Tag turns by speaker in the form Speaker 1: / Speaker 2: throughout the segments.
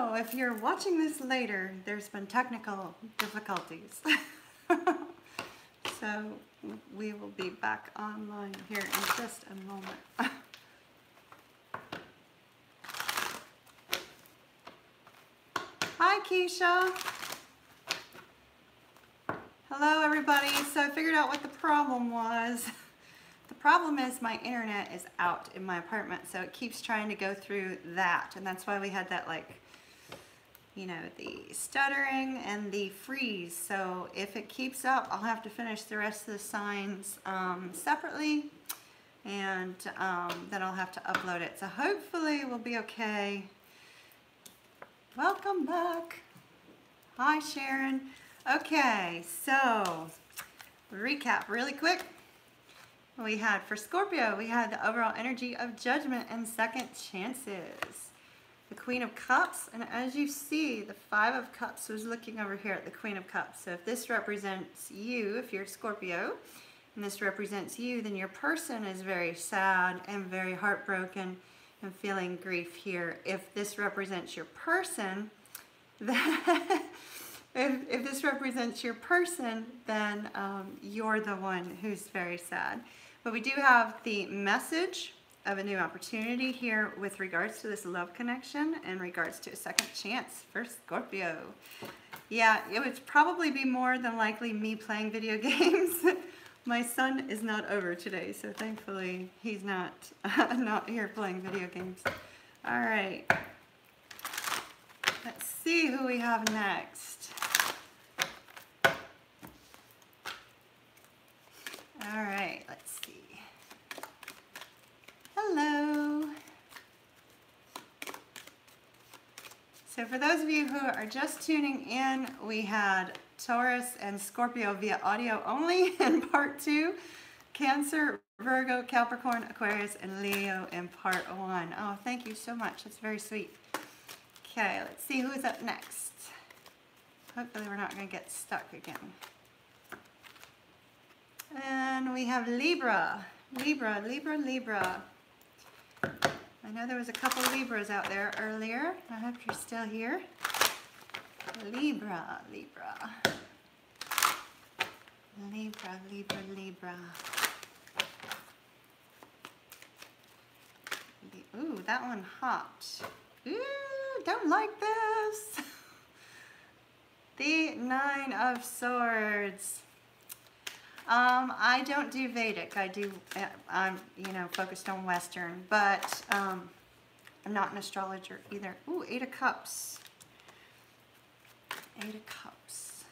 Speaker 1: know if you're watching this later, there's been technical difficulties. So we will be back online here in just a moment. Hi, Keisha. Hello, everybody. So I figured out what the problem was. The problem is my internet is out in my apartment, so it keeps trying to go through that, and that's why we had that, like, you know, the stuttering and the freeze. So if it keeps up, I'll have to finish the rest of the signs separately, and then I'll have to upload it. So hopefully we'll be okay. Welcome back. Hi, Sharon. Okay, so recap really quick. We had for Scorpio, we had the overall energy of judgment and second chances. The Queen of Cups, and as you see, the Five of Cups was looking over here at the Queen of Cups. So if this represents you, if you're Scorpio, and this represents you, then your person is very sad and very heartbroken and feeling grief here. If this represents your person, then if this represents your person, then you're the one who's very sad. But we do have the message of a new opportunity here with regards to this love connection and regards to a second chance for Scorpio. Yeah, it would probably be more than likely me playing video games. My son is not over today, so thankfully he's not here playing video games. All right, let's see who we have next. All right, let's see. Hello. So for those of you who are just tuning in, we had Taurus and Scorpio via audio only in part 2, Cancer, Virgo, Capricorn, Aquarius, and Leo in part 1. Oh, thank you so much. That's very sweet. Okay, let's see who's up next. Hopefully we're not going to get stuck again. And we have Libra. Libra, Libra, Libra. I know there was a couple Libras out there earlier. I hope you're still here. Libra, Libra. Libra, Libra, Libra. Ooh, that one hopped. Ooh, don't like this. The Nine of Swords. I don't do Vedic. I'm, you know, focused on Western, but I'm not an astrologer either. Ooh, Eight of Cups. Eight of Cups.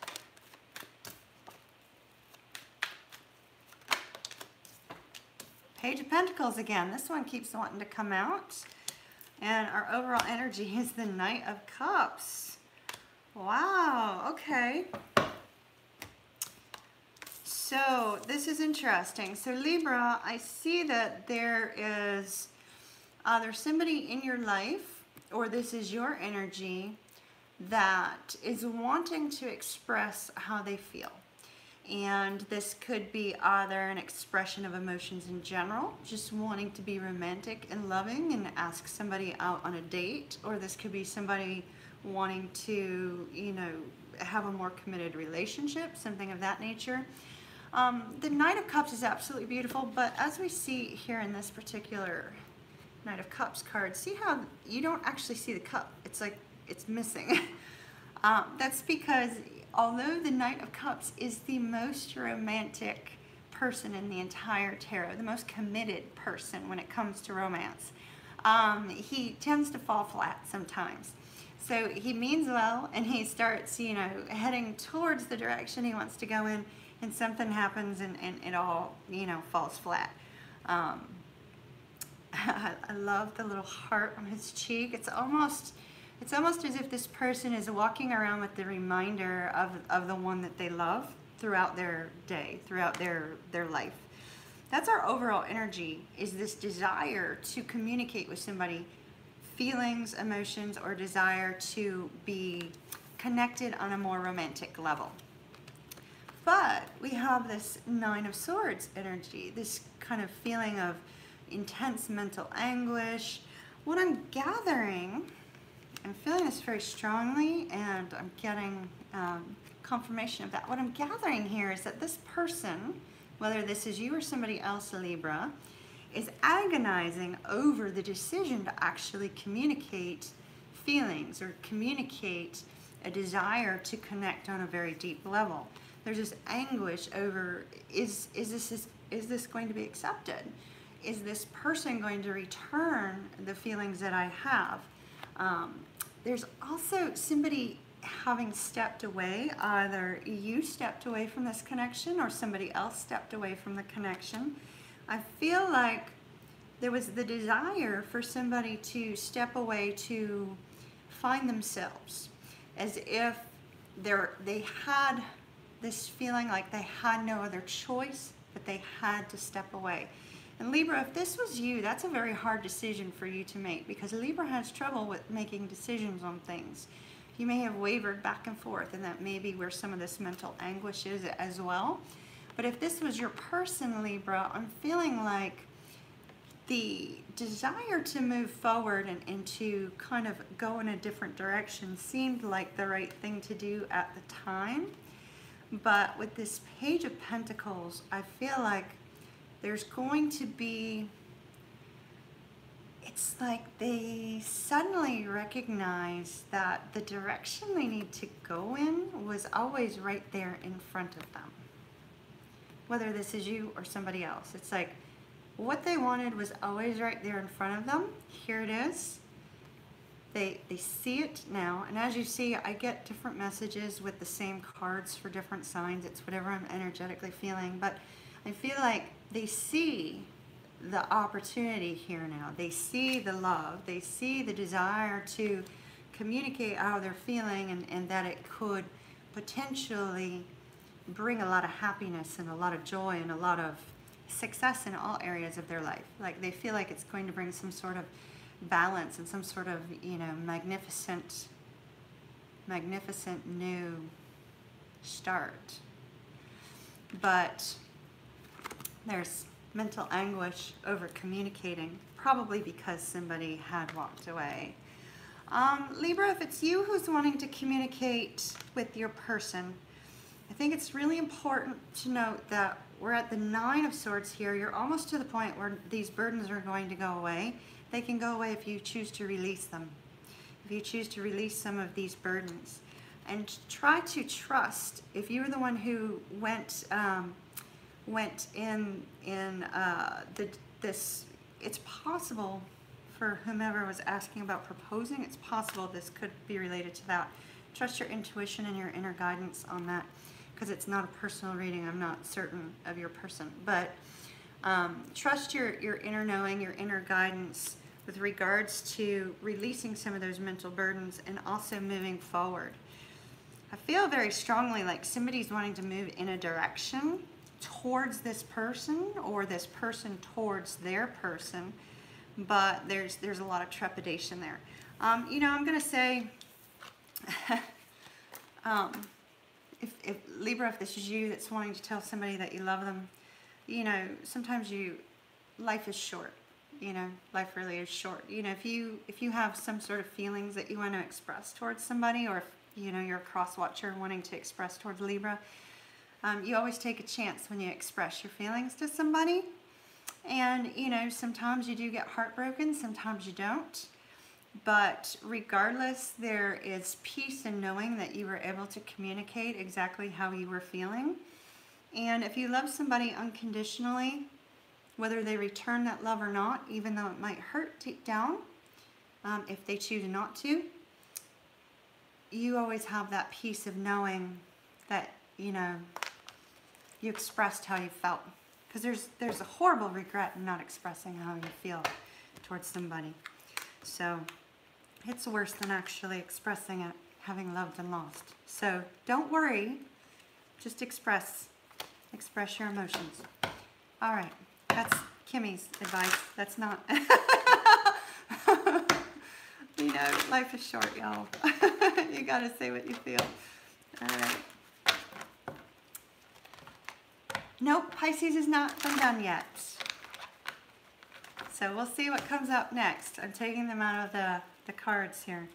Speaker 1: Page of Pentacles again. This one keeps wanting to come out. And our overall energy is the Knight of Cups. Wow, okay. So this is interesting. So Libra, I see that there is either somebody in your life, or this is your energy, that is wanting to express how they feel. And this could be either an expression of emotions in general, just wanting to be romantic and loving and ask somebody out on a date, or this could be somebody wanting to, you know, have a more committed relationship, something of that nature. The Knight of Cups is absolutely beautiful, but as we see here in this particular Knight of Cups card, see how you don't actually see the cup. It's like it's missing. That's because although the Knight of Cups is the most romantic person in the entire tarot, the most committed person when it comes to romance, he tends to fall flat sometimes. So he means well, and he starts, you know, heading towards the direction he wants to go in, and something happens and it all, you know, falls flat. I love the little heart on his cheek. It's almost as if this person is walking around with the reminder of the one that they love throughout their day, throughout their life. That's our overall energy, is this desire to communicate with somebody, feelings, emotions, or desire to be connected on a more romantic level. But we have this Nine of Swords energy, this kind of feeling of intense mental anguish. What I'm gathering, I'm feeling this very strongly, and I'm getting confirmation of that. What I'm gathering here is that this person, whether this is you or somebody else, Libra, is agonizing over the decision to actually communicate feelings or communicate a desire to connect on a very deep level. There's this anguish over, is this going to be accepted? Is this person going to return the feelings that I have? There's also somebody having stepped away. Either you stepped away from this connection or somebody else stepped away from the connection. I feel like there was the desire for somebody to step away to find themselves, as if they had this feeling like they had no other choice, but they had to step away. And Libra, if this was you, that's a very hard decision for you to make, because Libra has trouble with making decisions on things. You may have wavered back and forth, and that may be where some of this mental anguish is as well. But if this was your person, Libra, I'm feeling like the desire to move forward and to kind of go in a different direction seemed like the right thing to do at the time. But with this Page of Pentacles, I feel like there's going to be, it's like they suddenly recognize that the direction they need to go in was always right there in front of them. Whether this is you or somebody else, it's like what they wanted was always right there in front of them. Here it is. They see it now, and as you see, I get different messages with the same cards for different signs. It's whatever I'm energetically feeling, but I feel like they see the opportunity here now. They see the love. They see the desire to communicate how they're feeling, and that it could potentially bring a lot of happiness and a lot of joy and a lot of success in all areas of their life. Like they feel like it's going to bring some sort of balance and some sort of, you know, magnificent new start. But there's mental anguish over communicating, probably because somebody had walked away. Libra, if it's you who's wanting to communicate with your person, I think it's really important to note that we're at the Nine of Swords here. You're almost to the point where these burdens are going to go away. They can go away if you choose to release them. If you choose to release some of these burdens. And try to trust, if you were the one who went in this, it's possible for whomever was asking about proposing, it's possible this could be related to that. Trust your intuition and your inner guidance on that, because it's not a personal reading. I'm not certain of your person, but trust your inner knowing, your inner guidance with regards to releasing some of those mental burdens and also moving forward. I feel very strongly like somebody's wanting to move in a direction towards this person, or this person towards their person, but there's a lot of trepidation there. You know, I'm going to say, if Libra, if this is you that's wanting to tell somebody that you love them, you know, sometimes life is short. You know, life really is short. You know, if you have some sort of feelings that you want to express towards somebody, or if, you know, you're a cross watcher wanting to express towards Libra, you always take a chance when you express your feelings to somebody. And, you know, sometimes you do get heartbroken, sometimes you don't. But regardless, there is peace in knowing that you were able to communicate exactly how you were feeling. And if you love somebody unconditionally, whether they return that love or not, even though it might hurt deep down, if they choose not to, you always have that peace of knowing that, you know, you expressed how you felt. Because there's a horrible regret in not expressing how you feel towards somebody. So it's worse than actually expressing it, having loved and lost. So don't worry, just express your emotions. All right. That's Kimmy's advice. That's not, you know, life is short, y'all. You gotta say what you feel. All right. Nope, Pisces is not done yet. So we'll see what comes up next. I'm taking them out of the cards here.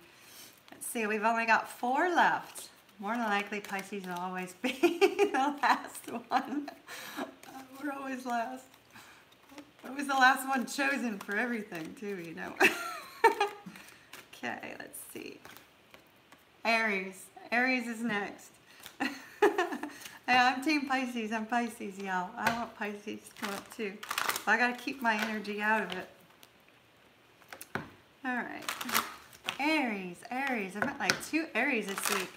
Speaker 1: Let's see, we've only got 4 left. More than likely, Pisces will always be the last one. We're always last. Always the last one chosen for everything, too, you know. Okay, let's see. Aries. Aries is next. Hey, I'm Team Pisces. I'm Pisces, y'all. I want Pisces to come up, too. So I got to keep my energy out of it. All right. Aries. Aries. I met like 2 Aries this week.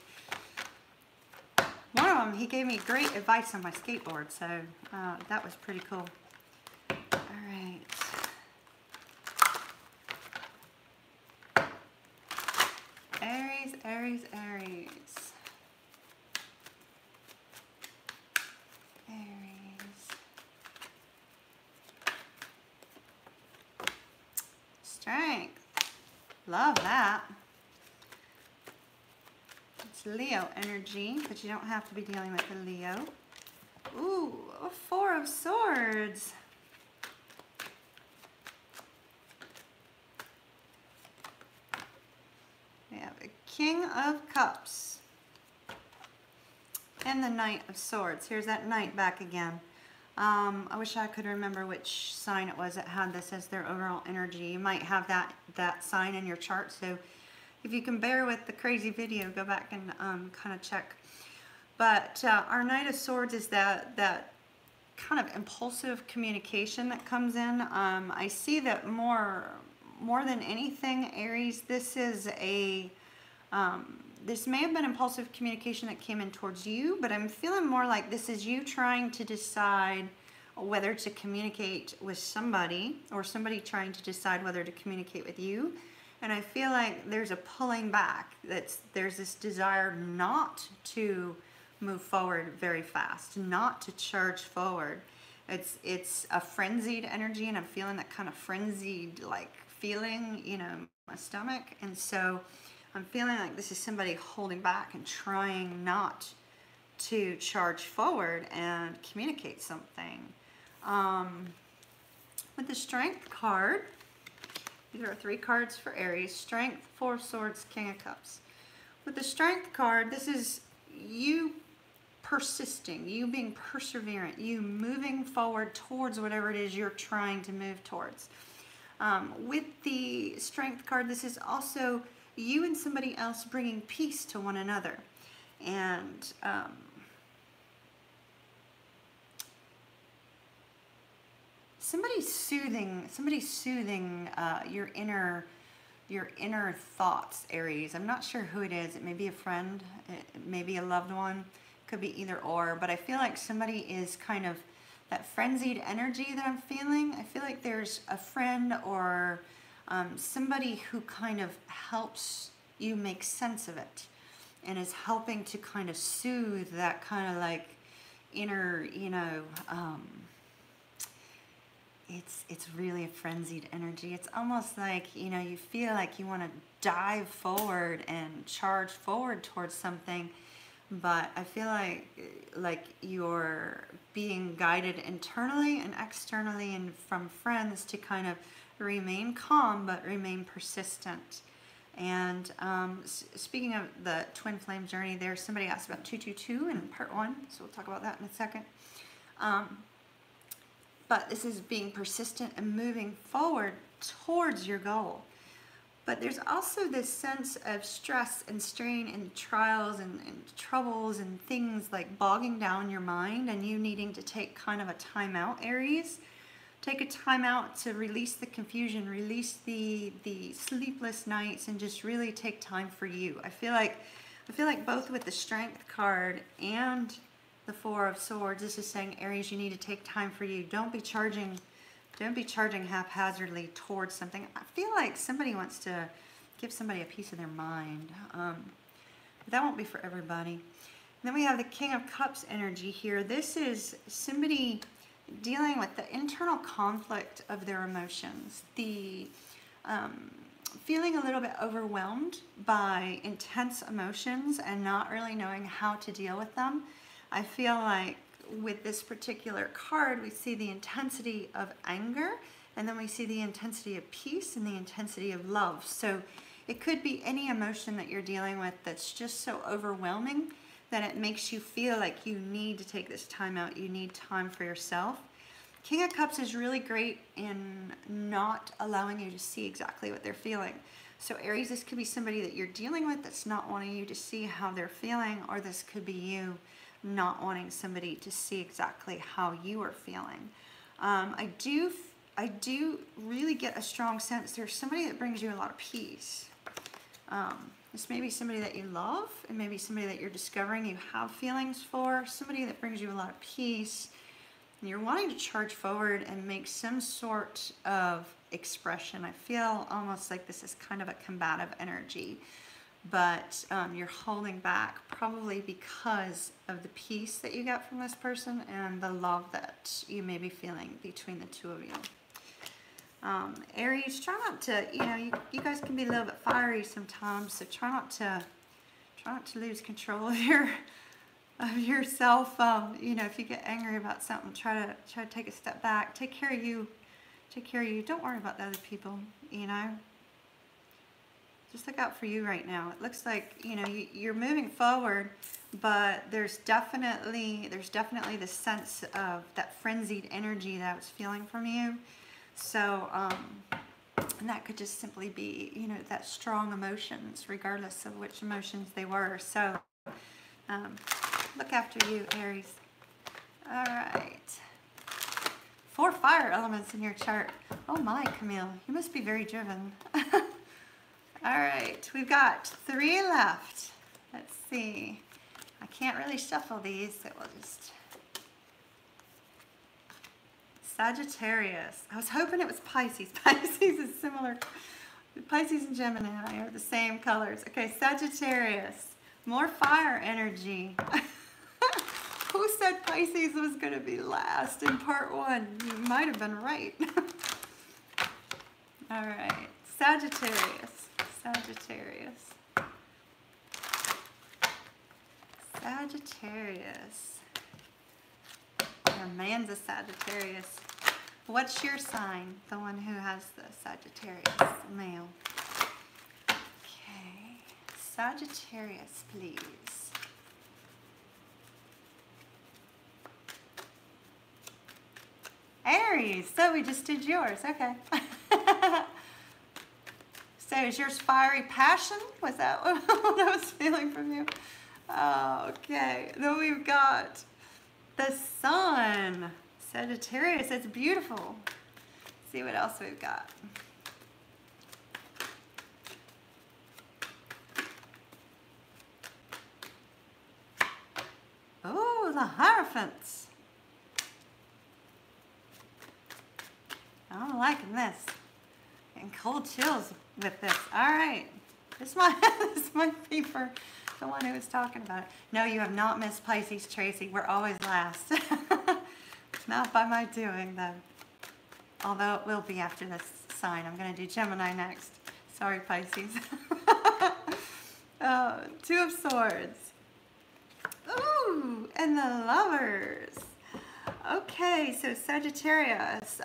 Speaker 1: One of them, he gave me great advice on my skateboard, so that was pretty cool. All right. Aries, Aries, Aries. Aries. Strength. Love that. It's Leo energy, but you don't have to be dealing with a Leo. Ooh, a 4 of Swords. We have a King of Cups. And the Knight of Swords. Here's that Knight back again. I wish I could remember which sign it was that had this as their overall energy. You might have that sign in your chart, so if you can bear with the crazy video, go back and kind of check. But our Knight of Swords is that kind of impulsive communication that comes in. I see that more than anything, Aries, this is a this may have been impulsive communication that came in towards you, but I'm feeling more like this is you trying to decide whether to communicate with somebody, or somebody trying to decide whether to communicate with you. And I feel like there's a pulling back. There's this desire not to move forward very fast, not to charge forward. It's a frenzied energy, and I'm feeling that kind of frenzied like feeling, you know, in my stomach. And so I'm feeling like this is somebody holding back and trying not to charge forward and communicate something. With the Strength card, these are 3 cards for Aries. Strength, 4 of Swords, King of Cups. With the Strength card, this is you persisting, you being perseverant, you moving forward towards whatever it is you're trying to move towards. With the Strength card, this is also you and somebody else bringing peace to one another. And somebody's soothing your inner thoughts, Aries. I'm not sure who it is. It may be a friend, it may be a loved one, could be either or, but I feel like somebody is kind of that frenzied energy that I'm feeling. I feel like there's a friend or somebody who kind of helps you make sense of it and is helping to kind of soothe that kind of like inner, you know, it's really a frenzied energy. It's almost like, you know, you feel like you want to dive forward and charge forward towards something, but I feel like you're being guided internally and externally and from friends to kind of remain calm but remain persistent. And speaking of the twin flame journey, there somebody asked about 222 in part 1, so we'll talk about that in a second. But this is being persistent and moving forward towards your goal. But there's also this sense of stress and strain and trials and troubles and things like bogging down your mind, and you needing to take kind of a time out, Aries. Take a time out to release the confusion, release the sleepless nights, and just really take time for you. I feel like both with the Strength card and the 4 of Swords, this is saying, Aries, you need to take time for you. Don't be charging haphazardly towards something. I feel like somebody wants to give somebody a piece of their mind. But that won't be for everybody. And then we have the King of Cups energy here. This is somebody dealing with the internal conflict of their emotions, the feeling a little bit overwhelmed by intense emotions and not really knowing how to deal with them. I feel like with this particular card, we see the intensity of anger, and then we see the intensity of peace and the intensity of love. So It could be any emotion that you're dealing with that's just so overwhelming that it makes you feel like you need to take this time out. You need time for yourself. King of Cups is really great in not allowing you to see exactly what they're feeling. So Aries, this could be somebody that you're dealing with that's not wanting you to see how they're feeling, or this could be you not wanting somebody to see exactly how you are feeling. I do really get a strong sense there's somebody that brings you a lot of peace. This may be somebody that you love, and maybe somebody that you're discovering you have feelings for, somebody that brings you a lot of peace. And you're wanting to charge forward and make some sort of expression. I feel almost like this is kind of a combative energy, but you're holding back probably because of the peace that you get from this person and the love that you may be feeling between the two of you. Aries, try not to, you guys can be a little bit fiery sometimes, so try not to lose control of yourself. If you get angry about something, try to take a step back. Take care of you. Don't worry about the other people. Just look out for you right now. It looks like you're moving forward, but there's definitely this sense of that frenzied energy that I was feeling from you. So and that could just simply be that strong emotions, regardless of which emotions they were. So look after you, Aries. All right. 4 fire elements in your chart. Oh my, Camille, you must be very driven. All right, we've got 3 left. Let's see. I can't really shuffle these, so we'll just... Sagittarius. I was hoping it was Pisces. Pisces is similar. Pisces and Gemini are the same colors. Okay, Sagittarius. More fire energy. Who said Pisces was going to be last in part 1? You might have been right. All right, Sagittarius. Sagittarius. Sagittarius. Your man's a Sagittarius. What's your sign? The one who has the Sagittarius male. Okay, Sagittarius, please. Aries, so we just did yours, okay. So is yours fiery passion? Was that what I was feeling from you? Okay, then we've got the sun. Sagittarius, it's beautiful. Let's see what else we've got. Oh, the Hierophants. I'm liking this. Getting cold chills with this. All right. This might be for the one who was talking about it. No, you have not missed Pisces, Tracy. We're always last. Not by my doing, though. Although it will be after this sign. I'm going to do Gemini next. Sorry, Pisces. 2 of Swords. Ooh, and the Lovers. Okay, so Sagittarius.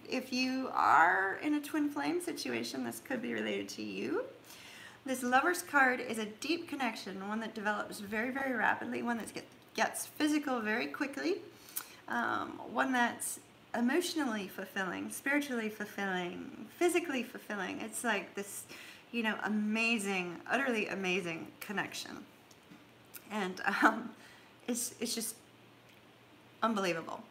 Speaker 1: If you are in a twin flame situation, this could be related to you. This Lovers card is a deep connection, one that develops very, very rapidly, one that gets physical very quickly, one that's emotionally fulfilling, spiritually fulfilling, physically fulfilling. It's like this, amazing, utterly amazing connection. And it's just unbelievable.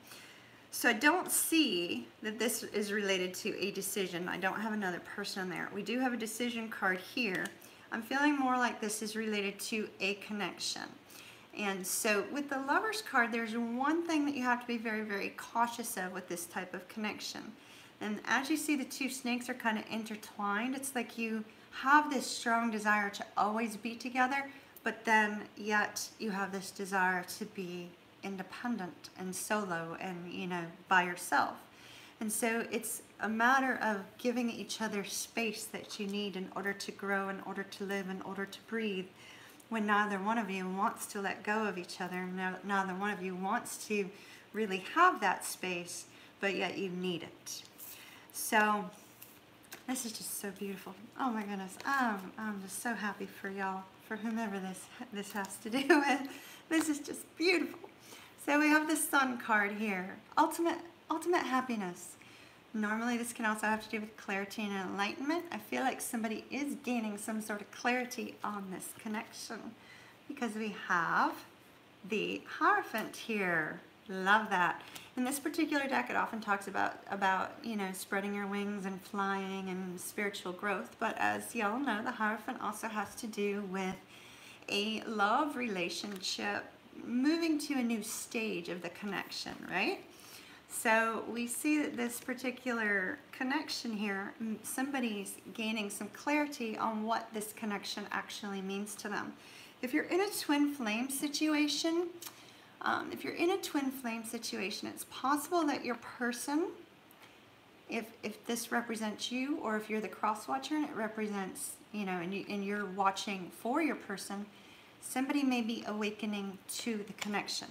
Speaker 1: So I don't see that this is related to a decision. I don't have another person in there. We do have a decision card here. I'm feeling more like this is related to a connection. And so with the Lovers card, there's one thing that you have to be very, very cautious of with this type of connection. And as you see, the 2 snakes are kind of intertwined. It's like you have this strong desire to always be together, but then yet you have this desire to be independent and solo and, by yourself. And so it's a matter of giving each other space that you need in order to grow, in order to live, in order to breathe, when neither one of you wants to let go of each other, neither one of you wants to really have that space, but yet you need it. So This is just so beautiful. Oh my goodness. I'm just so happy for y'all, for whomever this has to do with. This is just beautiful. So we have the Sun card here. Ultimate happiness. Normally this can also have to do with clarity and enlightenment. I feel like somebody is gaining some sort of clarity on this connection because we have the Hierophant here. Love that. In this particular deck, it often talks about you know, spreading your wings and flying and spiritual growth. But as y'all know, the Hierophant also has to do with a love relationship, moving to a new stage of the connection, right? So we see that this particular connection here, somebody's gaining some clarity on what this connection actually means to them. If you're in a twin flame situation, it's possible that your person, if this represents you, or if you're the cross watcher and it represents, you know, and you're watching for your person, somebody may be awakening to the connection.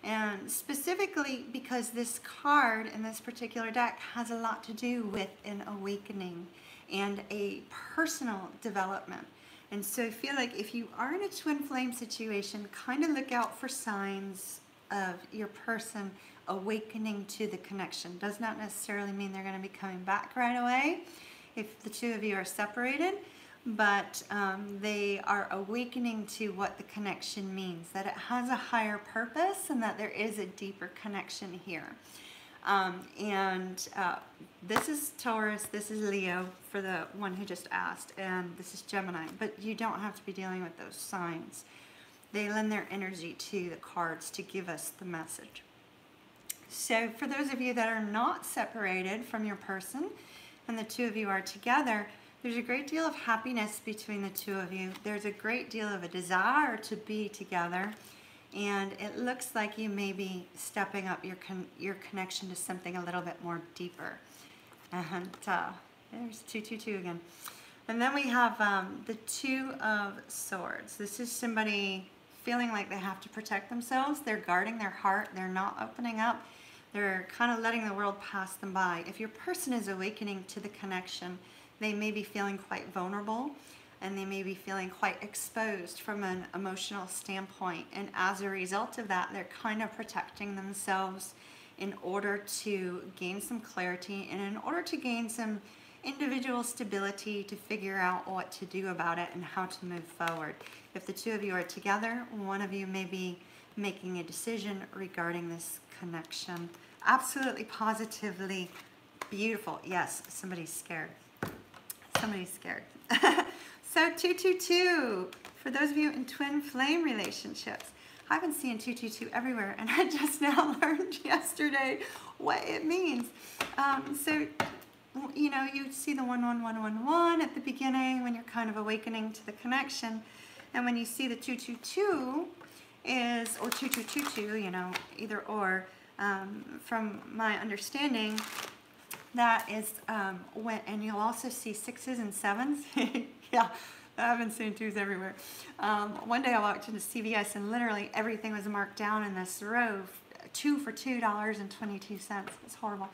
Speaker 1: And specifically because this card in this particular deck has a lot to do with an awakening and a personal development. And so I feel like if you are in a twin flame situation, kind of look out for signs of your person awakening to the connection. Does not necessarily mean they're going to be coming back right away if the two of you are separated, but they are awakening to what the connection means, that it has a higher purpose and that there is a deeper connection here. This is Taurus, this is Leo for the one who just asked, and this is Gemini, but you don't have to be dealing with those signs. They lend their energy to the cards to give us the message. So for those of you that are not separated from your person and the two of you are together, there's a great deal of happiness between the two of you. There's a great deal of a desire to be together. And it looks like you may be stepping up your connection to something a little bit more deeper. And there's 222 again. And then we have the Two of Swords. This is somebody feeling like they have to protect themselves. They're guarding their heart. They're not opening up. They're kind of letting the world pass them by. If your person is awakening to the connection, they may be feeling quite vulnerable, and they may be feeling quite exposed from an emotional standpoint. And as a result of that, they're kind of protecting themselves in order to gain some clarity and in order to gain some individual stability to figure out what to do about it and how to move forward. If the two of you are together, one of you may be making a decision regarding this connection. Absolutely, positively beautiful. Yes, somebody's scared. Somebody's scared. So 222, for those of you in twin flame relationships, I've been seeing 222 everywhere, and I just now learned yesterday what it means. So, you know, you see the 11111 at the beginning when you're kind of awakening to the connection, and when you see the 222 is, or 2222, you know, either or, from my understanding, that is when, and you'll also see 6s and 7s. Yeah, I've been seeing 2s everywhere. One day I walked into CVS and literally everything was marked down in this row, 2 for $2.22. It's horrible.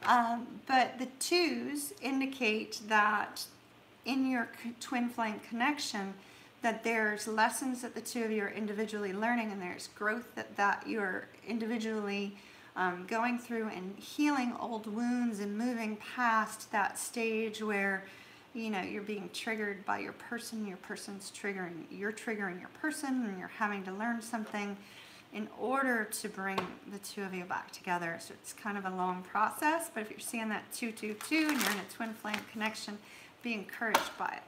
Speaker 1: But the 2s indicate that in your twin flame connection, that there's lessons that the two of you are individually learning, and there's growth that you're individually going through and healing old wounds and moving past that stage where, you know, you're being triggered by your person, your person's triggering, you're triggering your person, and you're having to learn something in order to bring the two of you back together. So it's kind of a long process, but if you're seeing that 222 and you're in a twin flame connection, be encouraged by it.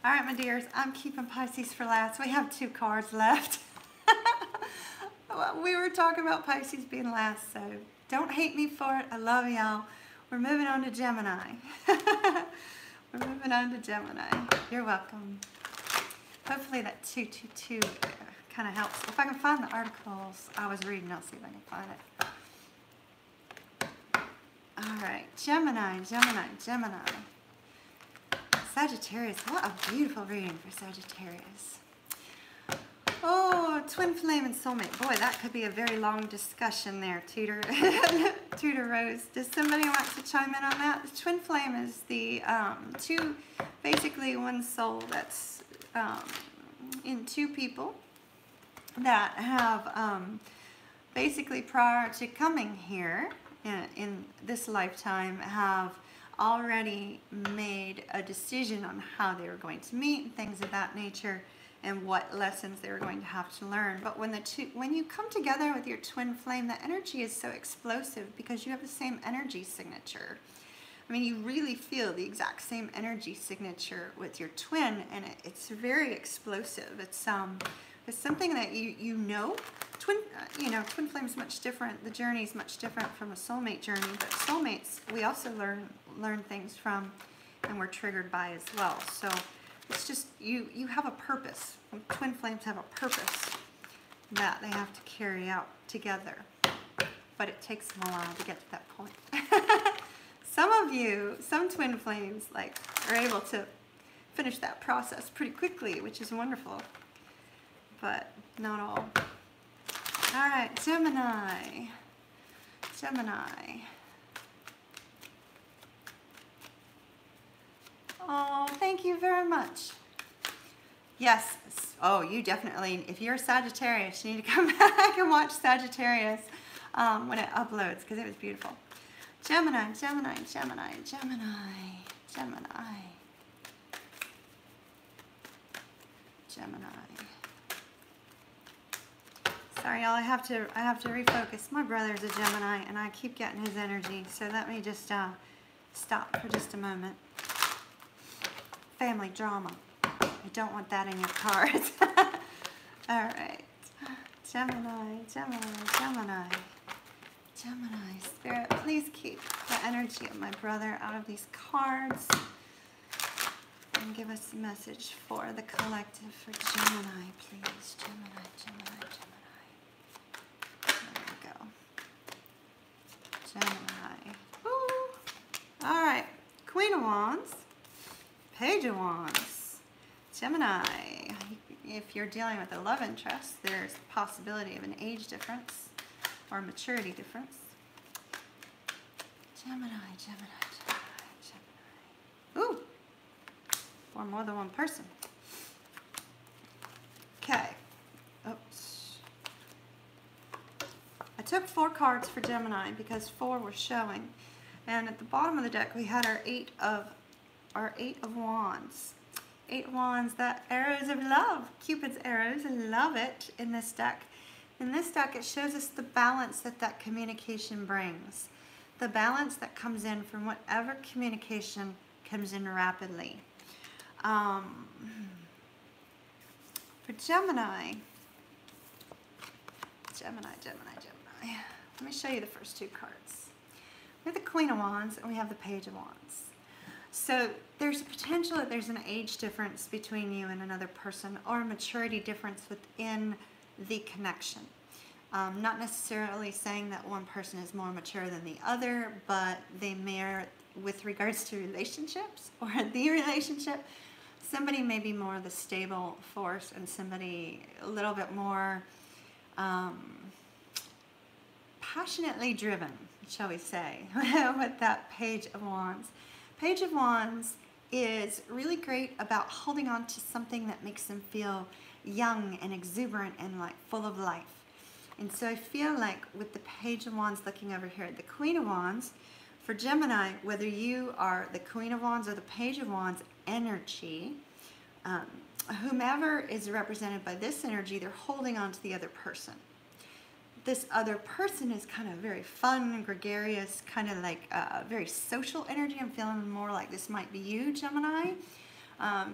Speaker 1: All right, my dears, I'm keeping Pisces for last. We have 2 cards left. We were talking about Pisces being last, so don't hate me for it. I love y'all. We're moving on to Gemini. We're moving on to Gemini. You're welcome. Hopefully that 222 kind of helps. If I can find the articles I was reading, I'll see if I can find it. All right, Gemini, Gemini, Gemini. Sagittarius, what a beautiful reading for Sagittarius. Oh, twin flame and soulmate. Boy, that could be a very long discussion there, Tudor. Tudor Rose. Does somebody want to chime in on that? The twin flame is the basically one soul that's in two people that have basically prior to coming here in this lifetime have already made a decision on how they were going to meet and things of that nature, and what lessons they were going to have to learn. But when you come together with your twin flame, the energy is so explosive because you have the same energy signature. I mean, you really feel the exact same energy signature with your twin, and it's very explosive. It's something that you know. Twin flame is much different. The journey is much different from a soulmate journey, but soulmates we also learn things from, and we're triggered by as well. So it's just you have a purpose. Twin flames have a purpose that they have to carry out together, but it takes them a while to get to that point. Some twin flames are able to finish that process pretty quickly, which is wonderful, but not all. All right, Gemini. Oh, thank you very much. Yes. Oh, you definitely, if you're a Sagittarius, you need to come back and watch Sagittarius when it uploads, because it was beautiful. Gemini. Sorry, y'all. I have to refocus. My brother's a Gemini, and I keep getting his energy. So let me just stop for just a moment. Family drama. I don't want that in your cards. All right. Gemini. Spirit, please keep the energy of my brother out of these cards. And give us a message for the collective for Gemini, please. Gemini. There we go. Gemini. Woo. All right. Queen of Wands. Page of Wands. Gemini. If you're dealing with a love interest, there's a possibility of an age difference or maturity difference. Gemini. Ooh. For more than one person. Okay. Oops. I took 4 cards for Gemini because 4 were showing. And at the bottom of the deck we had our 8 of Wands. 8 of Wands, that arrows of love. Cupid's arrows, I love it in this deck. In this deck it shows us the balance that communication brings. The balance that comes in from whatever communication comes in rapidly. For Gemini. Let me show you the first 2 cards. We have the Queen of Wands and we have the Page of Wands. So there's a potential that there's an age difference between you and another person, or a maturity difference within the connection. Not necessarily saying that one person is more mature than the other, but they may, with regards to relationships or the relationship, somebody may be more the stable force and somebody a little bit more passionately driven, shall we say, with that Page of Wands. Page of Wands is really great about holding on to something that makes them feel young and exuberant and full of life. And so I feel like with the Page of Wands looking over here at the Queen of Wands, for Gemini, whether you are the Queen of Wands or the Page of Wands energy, whomever is represented by this energy, they're holding on to the other person. This other person is kind of very fun, gregarious, kind of very social energy. I'm feeling more like this might be you, Gemini.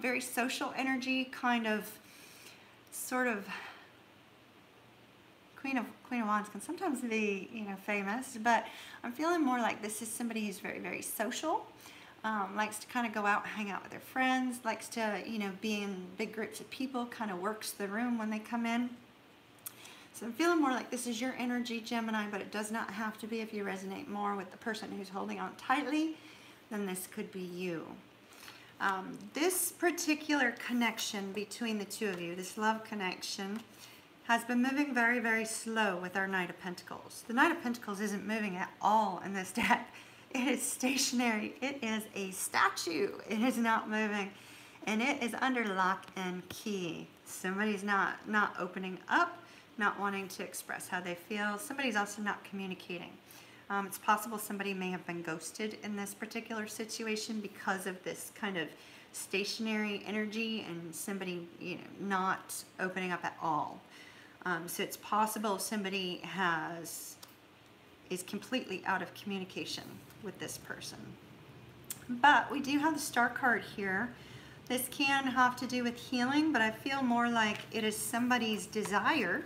Speaker 1: Very social energy, kind of, sort of. Queen of Wands can sometimes be, famous, but I'm feeling more like this is somebody who's very, very social, likes to kind of go out and hang out with their friends, likes to, be in big groups of people, kind of works the room when they come in. So I'm feeling more like this is your energy, Gemini, but it does not have to be. If you resonate more with the person who's holding on tightly, then this could be you. This particular connection between the two of you, this love connection, has been moving very, very slow with our Knight of Pentacles. The Knight of Pentacles isn't moving at all in this deck. It is stationary. It is a statue. It is not moving. And it is under lock and key. Somebody's not opening up, not wanting to express how they feel. Somebody's also not communicating. It's possible somebody may have been ghosted in this particular situation because of this kind of stationary energy and somebody, you know, not opening up at all. So it's possible somebody is completely out of communication with this person. But we do have the Star card here. This can have to do with healing, but I feel more like it is somebody's desire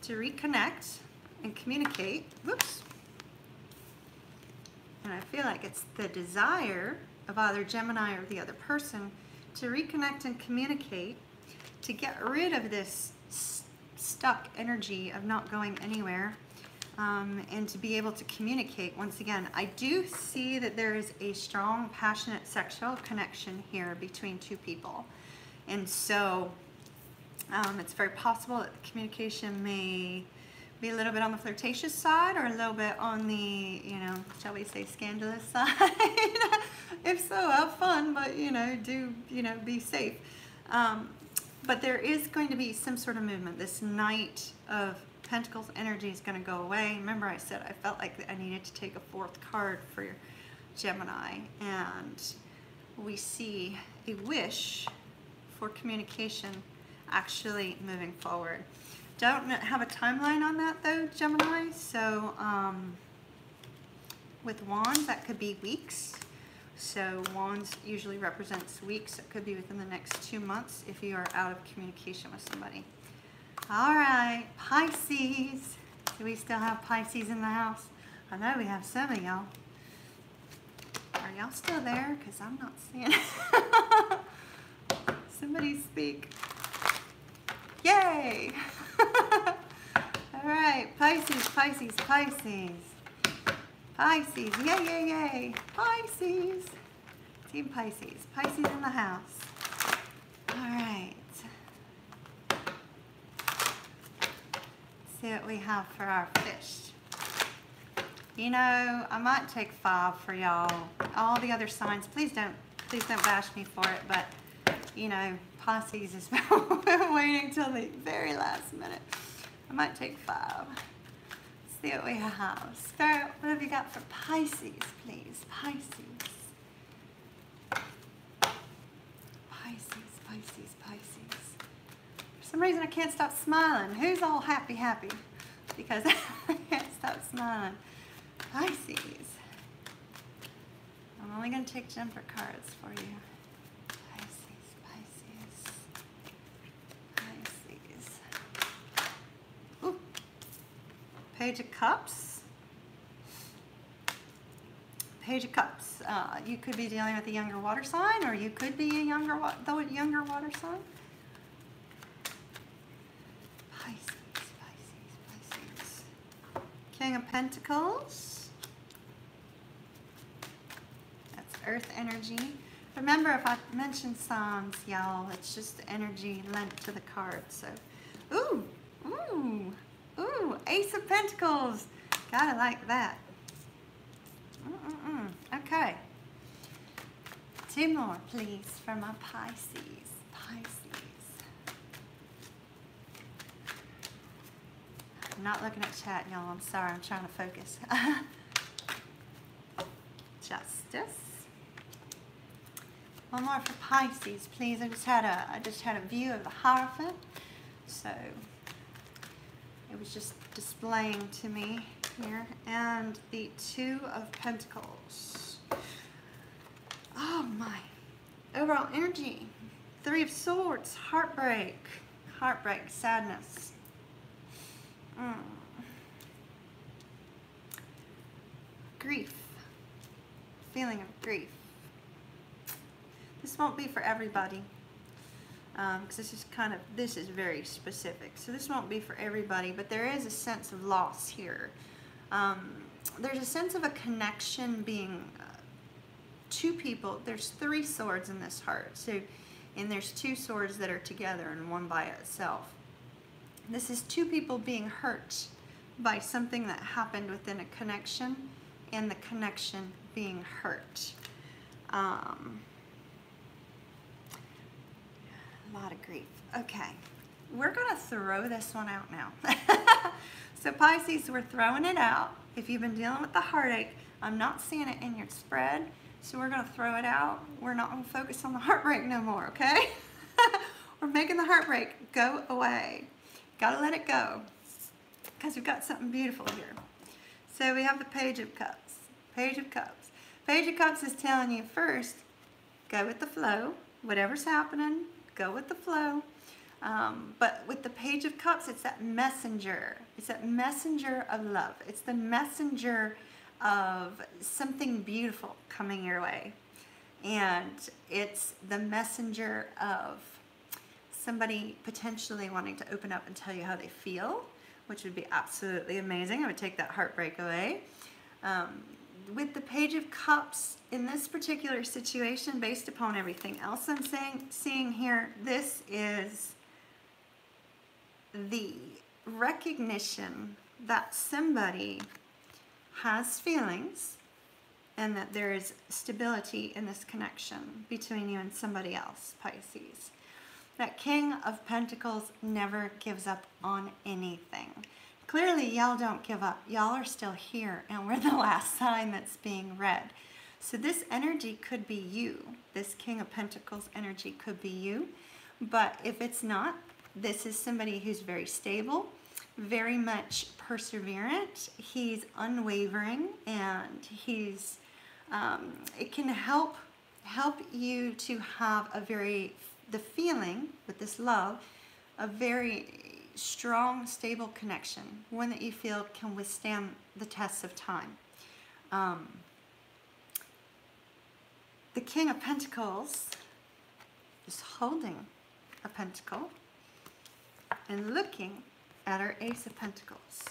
Speaker 1: to reconnect and communicate. Whoops. And I feel like it's the desire of either Gemini or the other person to reconnect and communicate, to get rid of this stuck energy of not going anywhere, and to be able to communicate. Once again, I do see that there is a strong, passionate sexual connection here between two people. And so it's very possible that the communication may be a little bit on the flirtatious side or a little bit on the, you know, shall we say scandalous side. If so, have fun, but, you know, do, you know, be safe. But there is going to be some sort of movement. This Knight of Pentacles energy is going to go away. Remember I said I felt like I needed to take a fourth card for Gemini, and we see a wish for communication actually moving forward. Don't have a timeline on that though, Gemini, so with Wands that could be weeks. So Wands usually represents weeks. It could be within the next 2 months if you are out of communication with somebody. All right, Pisces. Do we still have Pisces in the house? I know we have some of y'all. Are y'all still there? Because I'm not seeing it. Somebody speak. Yay! All right, Pisces, Pisces, Pisces. Pisces, yay, yay, yay. Pisces. Team Pisces. Pisces in the house. All right. See what we have for our fish. You know, I might take 5 for y'all. All the other signs, please don't bash me for it, but you know, Pisces is waiting till the very last minute. I might take 5. Let's see what we have. Spirit, what have you got for Pisces, please? Pisces. Pisces, Pisces, Pisces. For some reason I can't stop smiling. Who's all happy, happy? Because I can't stop smiling. Pisces. I'm only going to take jumper cards for you. Page of Cups. Page of Cups. You could be dealing with a younger water sign, or you could be a younger water sign. Pisces, Pisces, Pisces. King of Pentacles. That's Earth energy. Remember, if I mention signs, y'all, it's just energy lent to the card. So, ooh, ooh. Ooh, Ace of Pentacles. Gotta like that. Okay. 2 more, please, for my Pisces. Pisces. I'm not looking at chat, y'all. I'm sorry. I'm trying to focus. Justice. 1 more for Pisces, please. I just had a view of the Hierophant. So it was just displaying to me here. And the 2 of Pentacles. Oh my. Overall energy. 3 of Swords. Heartbreak. Heartbreak. Sadness. Grief. Feeling of grief. This won't be for everybody. Because this is very specific. So this won't be for everybody, but there is a sense of loss here. There's a sense of a connection being 2 people. There's 3 swords in this heart. So, and there's 2 swords that are together and 1 by itself. This is two people being hurt by something that happened within a connection, and the connection being hurt. A lot of grief. Okay, we're gonna throw this one out now. So Pisces, we're throwing it out. If you've been dealing with the heartache, I'm not seeing it in your spread, so we're gonna throw it out. We're not gonna focus on the heartbreak no more, okay? We're making the heartbreak go away. Gotta let it go, because we've got something beautiful here. So we have the Page of Cups. Page of Cups. Page of Cups is telling you first, go with the flow. Whatever's happening, go with the flow. But with the Page of Cups, it's that messenger. It's that messenger of love. It's the messenger of something beautiful coming your way. And it's the messenger of somebody potentially wanting to open up and tell you how they feel, which would be absolutely amazing. It would take that heartbreak away. With the Page of Cups, in this particular situation, based upon everything else I'm seeing here, this is the recognition that somebody has feelings and that there is stability in this connection between you and somebody else, Pisces. That King of Pentacles never gives up on anything. Clearly, y'all don't give up. Y'all are still here, and we're the last sign that's being read. So this energy could be you. This King of Pentacles energy could be you. But if it's not, this is somebody who's very stable, very much perseverant. He's unwavering, and he's it can help you to have the feeling with this love, a very strong, stable connection, one that you feel can withstand the tests of time. The King of Pentacles is holding a pentacle and looking at our Ace of Pentacles.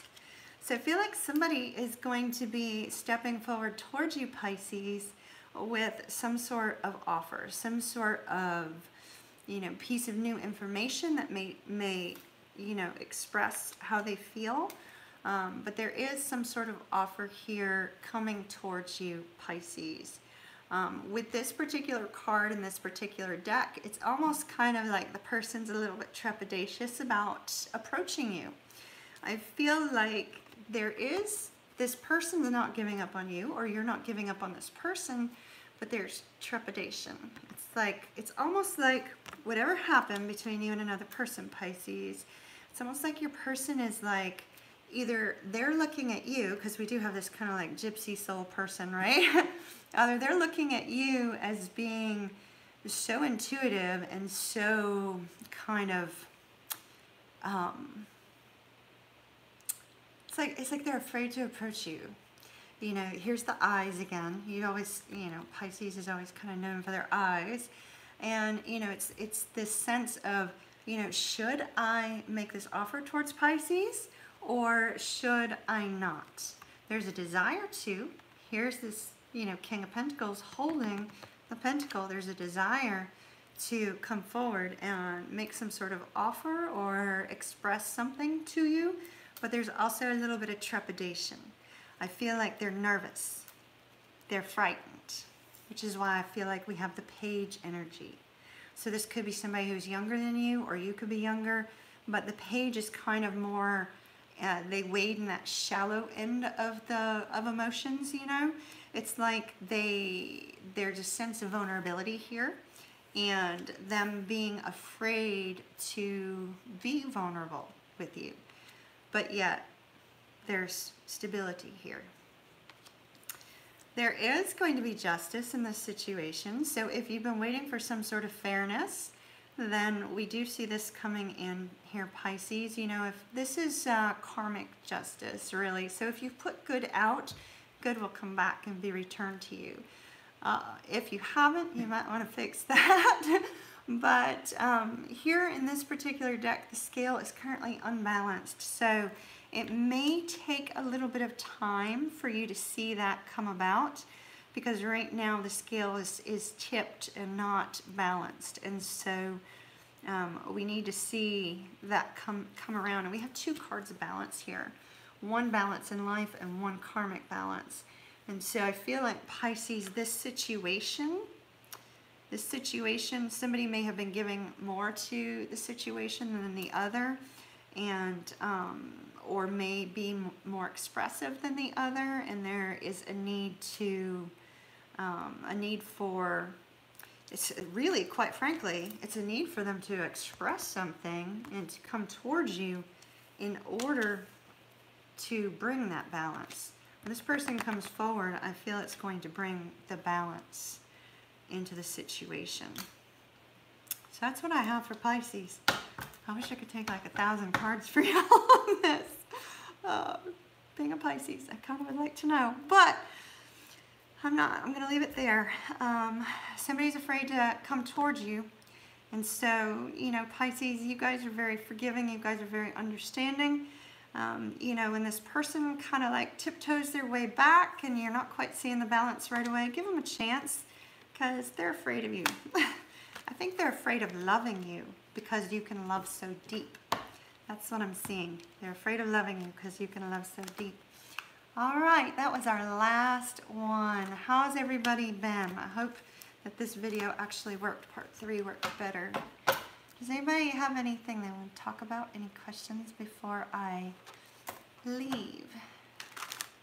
Speaker 1: So I feel like somebody is going to be stepping forward towards you, Pisces, with some sort of offer, some sort of, piece of new information that may express how they feel. But there is some sort of offer here coming towards you, Pisces. With this particular card and this particular deck, it's almost kind of like the person's a little bit trepidatious about approaching you. I feel like this person's not giving up on you, or you're not giving up on this person, but there's trepidation. It's almost like whatever happened between you and another person, Pisces, it's almost like your person is like, either they're looking at you, because we do have this kind of like gypsy soul person, right? Either they're looking at you as being so intuitive and so kind of, it's like they're afraid to approach you. Here's the eyes again. You always, Pisces is always kind of known for their eyes. And, it's this sense of, should I make this offer towards Pisces, or should I not? There's a desire to. Here's this, King of Pentacles holding the pentacle. There's a desire to come forward and make some sort of offer or express something to you, but there's also a little bit of trepidation. I feel like they're nervous. They're frightened, which is why I feel like we have the Page energy. So this could be somebody who's younger than you, or you could be younger, but the Page is kind of more, they wade in that shallow end of emotions, It's like there's a sense of vulnerability here, and them being afraid to be vulnerable with you. But yet, there's stability here. There is going to be justice in this situation. So if you've been waiting for some sort of fairness, then we do see this coming in here, Pisces. If this is karmic justice, really. So if you put good out, good will come back and be returned to you. If you haven't, you might want to fix that. But here in this particular deck, the scale is currently unbalanced. So it may take a little bit of time for you to see that come about, because right now the scale is tipped and not balanced. And so We need to see that come around. And we have two cards of balance here. One balance in life and one karmic balance. And so I feel like Pisces, this situation, somebody may have been giving more to the situation than the other, and or may be more expressive than the other, and there is a need for, it's really, quite frankly, it's a need for them to express something and to come towards you in order to bring that balance. When this person comes forward, I feel it's going to bring the balance into the situation. So that's what I have for Pisces. I wish I could take like 1,000 cards for y'all on this. Being a Pisces, I kind of would like to know, but I'm not. I'm going to leave it there. Somebody's afraid to come towards you. And so, you know, Pisces, you guys are very forgiving. You guys are very understanding. You know, when this person kind of like tiptoes their way back and you're not quite seeing the balance right away, give them a chance, because they're afraid of you. I think they're afraid of loving you because you can love so deep. That's what I'm seeing. They're afraid of loving you because you can love so deep. All right, that was our last one. How's everybody been? I hope that this video actually worked. Part 3 worked better. Does anybody have anything they want to talk about? Any questions before I leave?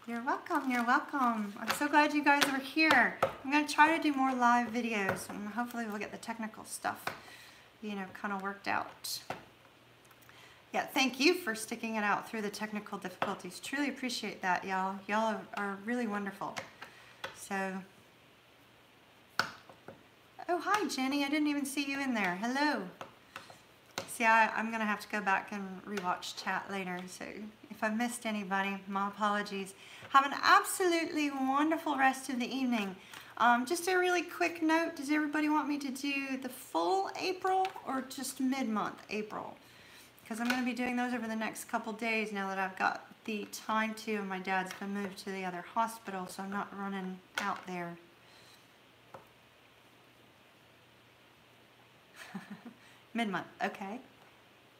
Speaker 1: You're welcome. You're welcome. I'm so glad you guys are here. I'm going to try to do more live videos, and hopefully we'll get the technical stuff, you know, kind of worked out. Yeah, thank you for sticking it out through the technical difficulties. Truly appreciate that, y'all. Y'all are really wonderful. So, oh, hi, Jenny. I didn't even see you in there. Hello. See, I'm going to have to go back and rewatch chat later. So if I missed anybody, my apologies. Have an absolutely wonderful rest of the evening. Just a really quick note. Does everybody want me to do the full April or just mid-month April? Because I'm going to be doing those over the next couple days now that I've got the time to, and my dad's been moved to the other hospital, so I'm not running out there. Mid-month, okay.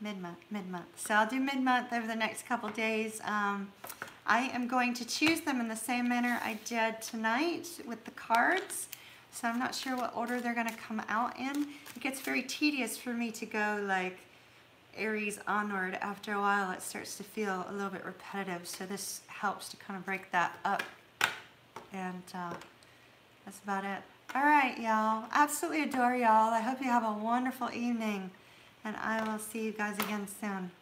Speaker 1: Mid-month. So I'll do mid-month over the next couple days. I am going to choose them in the same manner I did tonight with the cards. So I'm not sure what order they're going to come out in. It gets very tedious for me to go like Aries onward. After a while it starts to feel a little bit repetitive, so this helps to kind of break that up, and that's about it. All right, y'all, absolutely adore y'all. I hope you have a wonderful evening, and I will see you guys again soon.